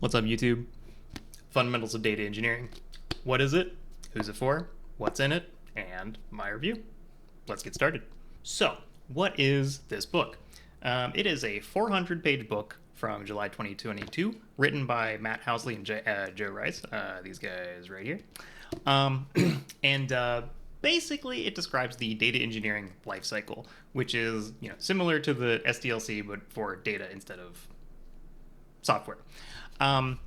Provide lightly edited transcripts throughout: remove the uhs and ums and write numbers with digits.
What's up, YouTube? Fundamentals of data engineering. What is it? Who's it for? What's in it? And my review. Let's get started. So, what is this book? It is a 400-page book from July 2022, written by Matt Housley and Joe Reis, these guys right here. And basically, it describes the data engineering lifecycle, which is similar to the SDLC, but for data instead of software. So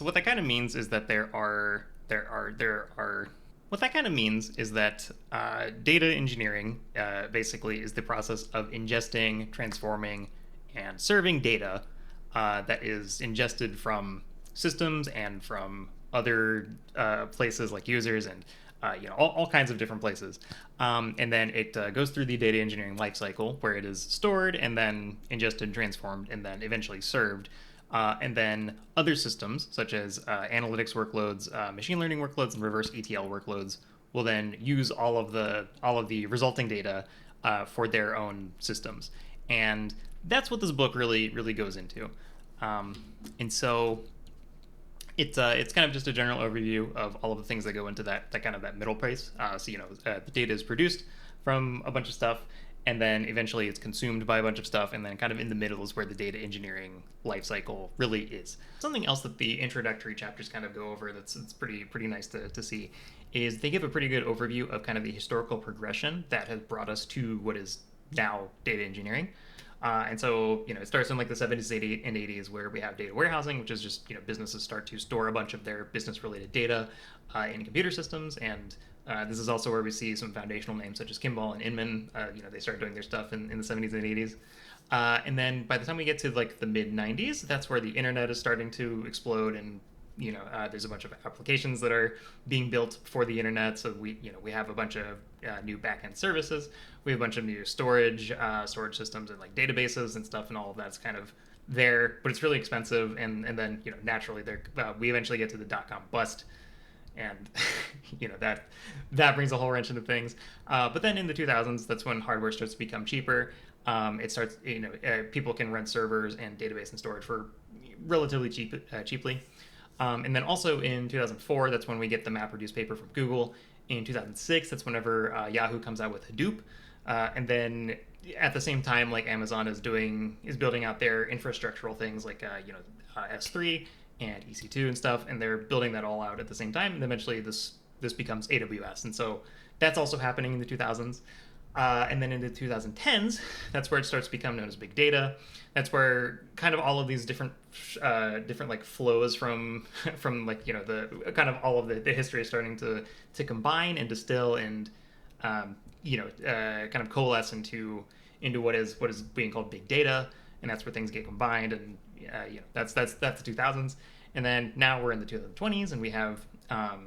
what that kind of means is that what that kind of means is that data engineering basically is the process of ingesting, transforming, and serving data that is ingested from systems and from other places like users and all kinds of different places. And then it goes through the data engineering lifecycle where it is stored and then ingested, transformed, and then eventually served. And then other systems, such as analytics workloads, machine learning workloads, and reverse ETL workloads, will then use all of the resulting data for their own systems. And that's what this book really goes into. And so it's kind of just a general overview of all of the things that go into that middle place. The data is produced from a bunch of stuff, and then eventually it's consumed by a bunch of stuff, and then kind of in the middle is where the data engineering lifecycle really is. Something else that the introductory chapters kind of go over that's pretty nice to see is they give a pretty good overview of kind of the historical progression that has brought us to what is now data engineering. And so, it starts in like the 70s and 80s where we have data warehousing, which is just, businesses start to store a bunch of their business-related data in computer systems. And this is also where we see some foundational names such as Kimball and Inman. They start doing their stuff in the 70s and 80s. And then by the time we get to like the mid-90s, that's where the internet is starting to explode, and there's a bunch of applications that are being built for the internet. So we have a bunch of new backend services. We have a bunch of new storage systems and like databases and stuff, and all of that's kind of there, but it's really expensive. And then naturally we eventually get to the dot-com bust, and that brings a whole wrench into things. But then in the 2000s, that's when hardware starts to become cheaper. It starts, people can rent servers and database and storage for relatively cheaply. And then also in 2004, that's when we get the MapReduce paper from Google. In 2006, that's whenever Yahoo comes out with Hadoop. And then at the same time, like Amazon is building out their infrastructural things like S3 and EC2 and stuff, and they're building that all out at the same time. And eventually this becomes AWS. And so that's also happening in the 2000s. And then in the 2010s, that's where it starts to become known as big data. That's where kind of all of these different like flows from like the kind of all of the history is starting to combine and distill and kind of coalesce into what is being called big data, and that's where things get combined, and that's the 2000s. And then now we're in the 2020s, and we have that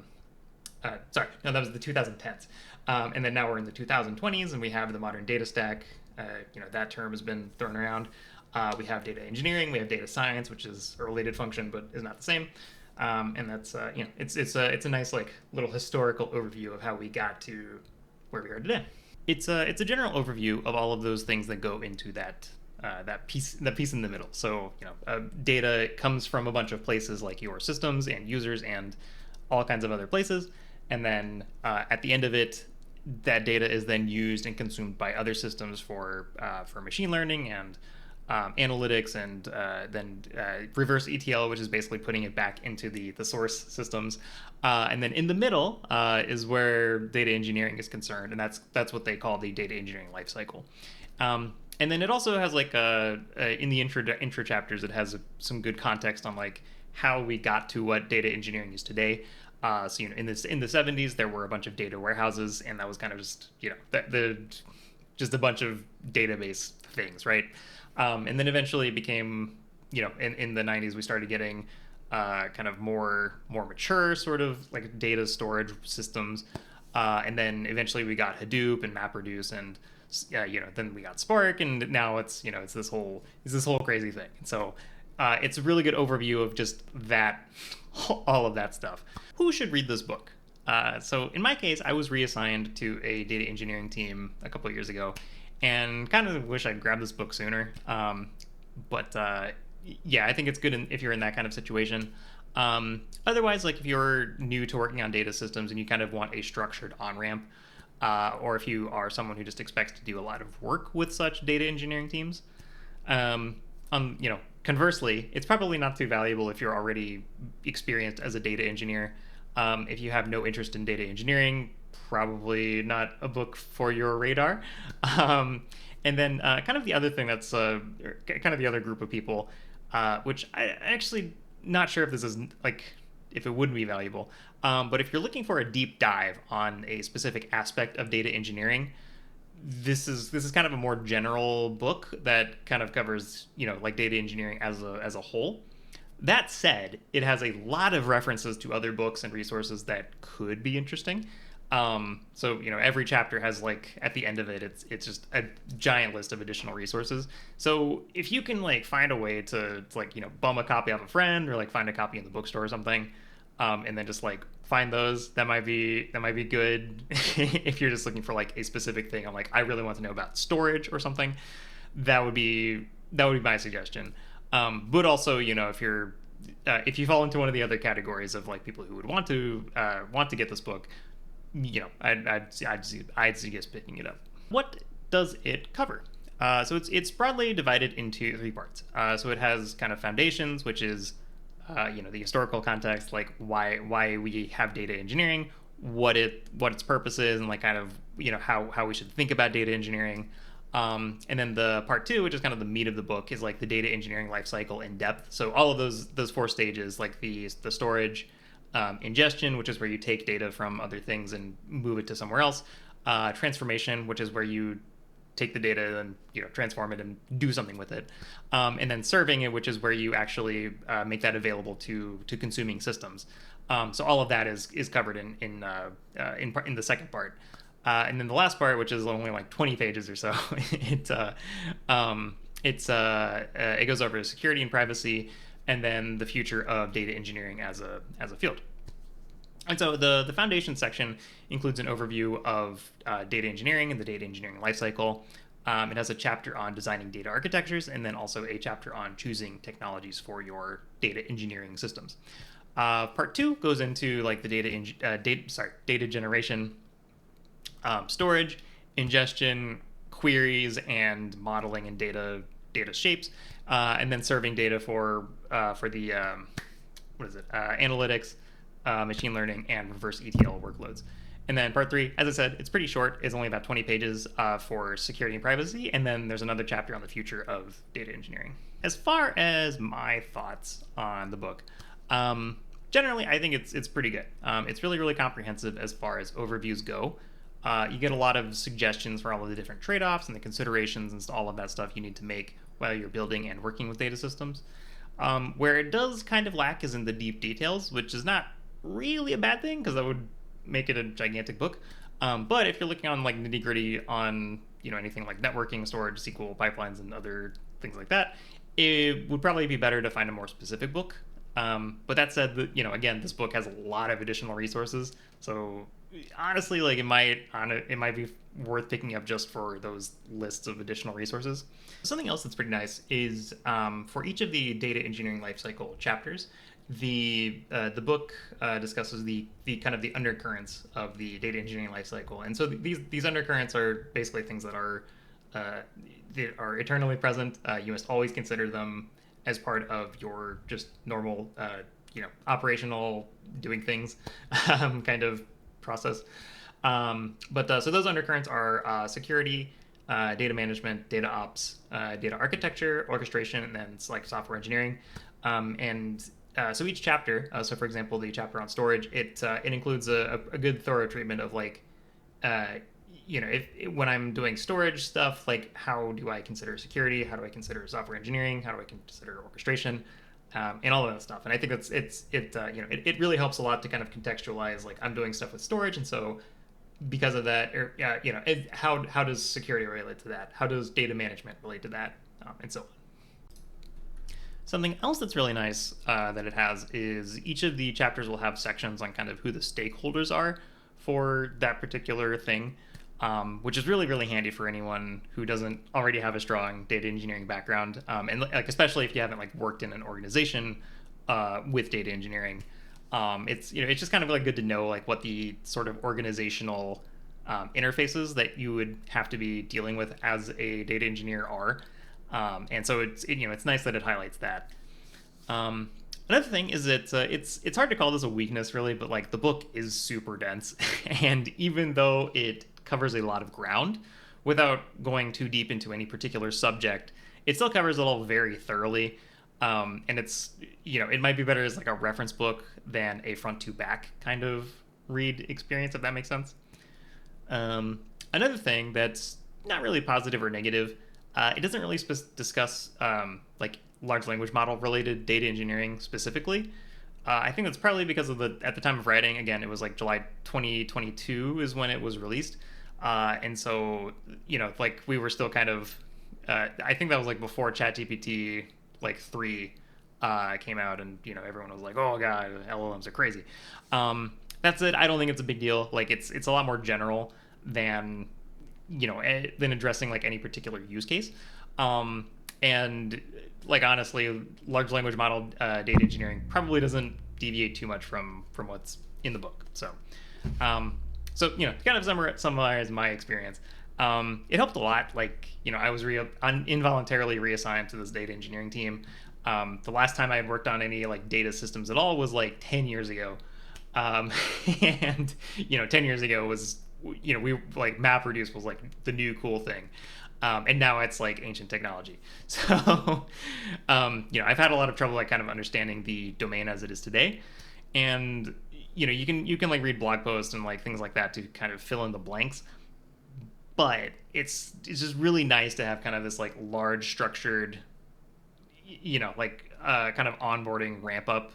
was the 2010s. And then now we're in the 2020s, and we have the modern data stack. That term has been thrown around. We have data engineering, we have data science, which is a related function but is not the same. And that's it's a nice like little historical overview of how we got to where we are today. It's a general overview of all of those things that go into that piece in the middle. So data comes from a bunch of places like your systems and users and all kinds of other places. And then at the end of it, that data is then used and consumed by other systems for machine learning and analytics, and then reverse ETL, which is basically putting it back into the source systems. And then in the middle is where data engineering is concerned, and that's what they call the data engineering lifecycle. And then it also has like in the intro chapters, it has some good context on like how we got to what data engineering is today. In the 70s, there were a bunch of data warehouses, and that was kind of just just a bunch of database things, right? And then eventually it became in the 90s we started getting kind of more mature sort of like data storage systems, and then eventually we got Hadoop and MapReduce, and then we got Spark, and now it's it's this whole crazy thing. And so it's a really good overview of just that, all of that stuff. Who should read this book? So in my case, I was reassigned to a data engineering team a couple of years ago, and kind of wish I'd grabbed this book sooner. But yeah, I think it's good if you're in that kind of situation. Otherwise, like if you're new to working on data systems and you kind of want a structured on ramp, or if you are someone who just expects to do a lot of work with such data engineering teams, conversely, it's probably not too valuable if you're already experienced as a data engineer. If you have no interest in data engineering, probably not a book for your radar. And then kind of the other thing that's kind of the other group of people, which I actually not sure if this is like if it would be valuable. But if you're looking for a deep dive on a specific aspect of data engineering, this is kind of a more general book that kind of covers like data engineering as a whole. That said, it has a lot of references to other books and resources that could be interesting. So every chapter has like at the end of it, it's just a giant list of additional resources. So if you can like find a way to like bum a copy off a friend or like find a copy in the bookstore or something, and then just like find those, that might be good. If you're just looking for like a specific thing, I'm like I really want to know about storage or something, that would be my suggestion. But also if you fall into one of the other categories of like people who would want to get this book, I'd suggest picking it up. What does it cover? So it's broadly divided into three parts. So it has kind of foundations, which is the historical context, like why we have data engineering, what its purpose is, and like kind of how we should think about data engineering. And then the part two, which is kind of the meat of the book, is like the data engineering lifecycle in depth. So all of those four stages, like the storage, ingestion, which is where you take data from other things and move it to somewhere else, transformation, which is where you take the data and transform it and do something with it, and then serving it, which is where you actually make that available to consuming systems. So all of that is covered in the second part. And then the last part, which is only like 20 pages or so, it goes over security and privacy, and then the future of data engineering as a field. And so the foundation section includes an overview of data engineering and the data engineering lifecycle. It has a chapter on designing data architectures, and then also a chapter on choosing technologies for your data engineering systems. Part two goes into like the data generation, storage, ingestion, queries, and modeling and data shapes, and then serving data for the analytics, machine learning, and reverse ETL workloads. And then part three, as I said, it's pretty short. It's only about 20 pages for security and privacy. And then there's another chapter on the future of data engineering. As far as my thoughts on the book, generally, I think it's pretty good. It's really, really comprehensive as far as overviews go. You get a lot of suggestions for all of the different trade-offs and the considerations and all of that stuff you need to make while you're building and working with data systems. Where it does kind of lack is in the deep details, which is not really a bad thing because that would make it a gigantic book. But if you're looking on like nitty gritty on anything like networking, storage, SQL pipelines, and other things like that, it would probably be better to find a more specific book. But that said, again, this book has a lot of additional resources. So honestly, like it might be worth picking up just for those lists of additional resources. Something else that's pretty nice is for each of the data engineering lifecycle chapters, the book discusses the kind of the undercurrents of the data engineering lifecycle, and so these undercurrents are basically things that are eternally present. You must always consider them as part of your just normal operational doing things kind of process. So those undercurrents are security, data management, data ops, data architecture, orchestration, and then it's like software engineering. So each chapter, so for example, the chapter on storage, it includes a good thorough treatment of like, when I'm doing storage stuff, like how do I consider security? How do I consider software engineering? How do I consider orchestration? And all of that stuff. And I think it really helps a lot to kind of contextualize like I'm doing stuff with storage, and so because of that, how does security relate to that? How does data management relate to that? And so on. Something else that's really nice that it has is each of the chapters will have sections on kind of who the stakeholders are for that particular thing. which is really, really handy for anyone who doesn't already have a strong data engineering background, and like especially if you haven't like worked in an organization with data engineering. It's just kind of like good to know like what the sort of organizational interfaces that you would have to be dealing with as a data engineer are, and so it's nice that it highlights that. Another thing is it's hard to call this a weakness really, but like the book is super dense, and even though it covers a lot of ground without going too deep into any particular subject, it still covers it all very thoroughly. And it's it might be better as like a reference book than a front to back kind of read experience, if that makes sense. Another thing that's not really positive or negative, it doesn't really discuss like large language model related data engineering specifically. I think that's partly because of at the time of writing, again, it was like July 2022 is when it was released. And so, like we were still kind of, I think that was like before ChatGPT like 3 came out, and everyone was like, oh god, LLMs are crazy. That's it. I don't think it's a big deal. Like it's a lot more general than than addressing like any particular use case. And like honestly, large language model data engineering probably doesn't deviate too much from what's in the book. So to kind of summarize my experience, it helped a lot. Like I was involuntarily reassigned to this data engineering team. The last time I had worked on any like data systems at all was like 10 years ago. And 10 years ago was we like MapReduce was like the new cool thing. And now it's like ancient technology. So, I've had a lot of trouble like kind of understanding the domain as it is today. And, you can like read blog posts and like things like that to kind of fill in the blanks. But it's just really nice to have kind of this like large structured, kind of onboarding ramp up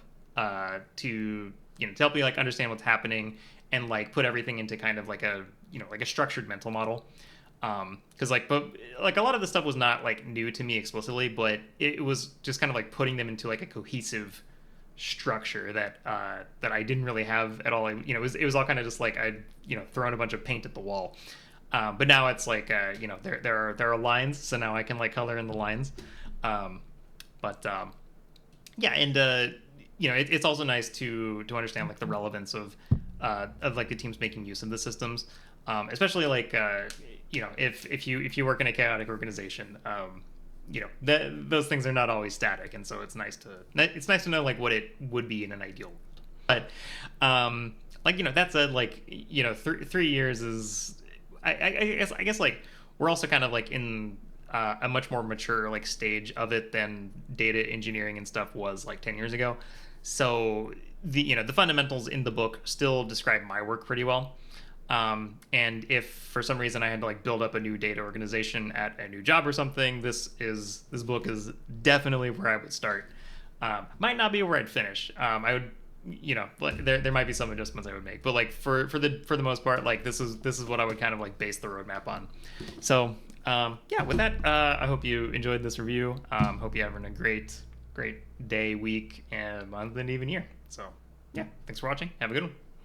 to help you like understand what's happening and like put everything into kind of like a like a structured mental model. Because but a lot of the stuff was not like new to me explicitly, but it was just kind of like putting them into like a cohesive structure that I didn't really have at all. It was all kind of just like I'd thrown a bunch of paint at the wall. But now it's like there are lines, so now I can like color in the lines. Yeah, and it's also nice to understand like the relevance of like the teams making use of the systems, especially like if you work in a chaotic organization, those things are not always static, and so it's nice to know like what it would be in an ideal world. But that said, like 3 years is I guess like we're also kind of like in a much more mature like stage of it than data engineering and stuff was like 10 years ago. So the fundamentals in the book still describe my work pretty well. And if for some reason I had to like build up a new data organization at a new job or something, this book is definitely where I would start. Might not be where I'd finish. I would, there might be some adjustments I would make, but like for the most part, like this is what I would kind of like base the roadmap on. So yeah, with that, I hope you enjoyed this review. Hope you're having a great day, week, and month, and even year. So yeah, thanks for watching. Have a good one.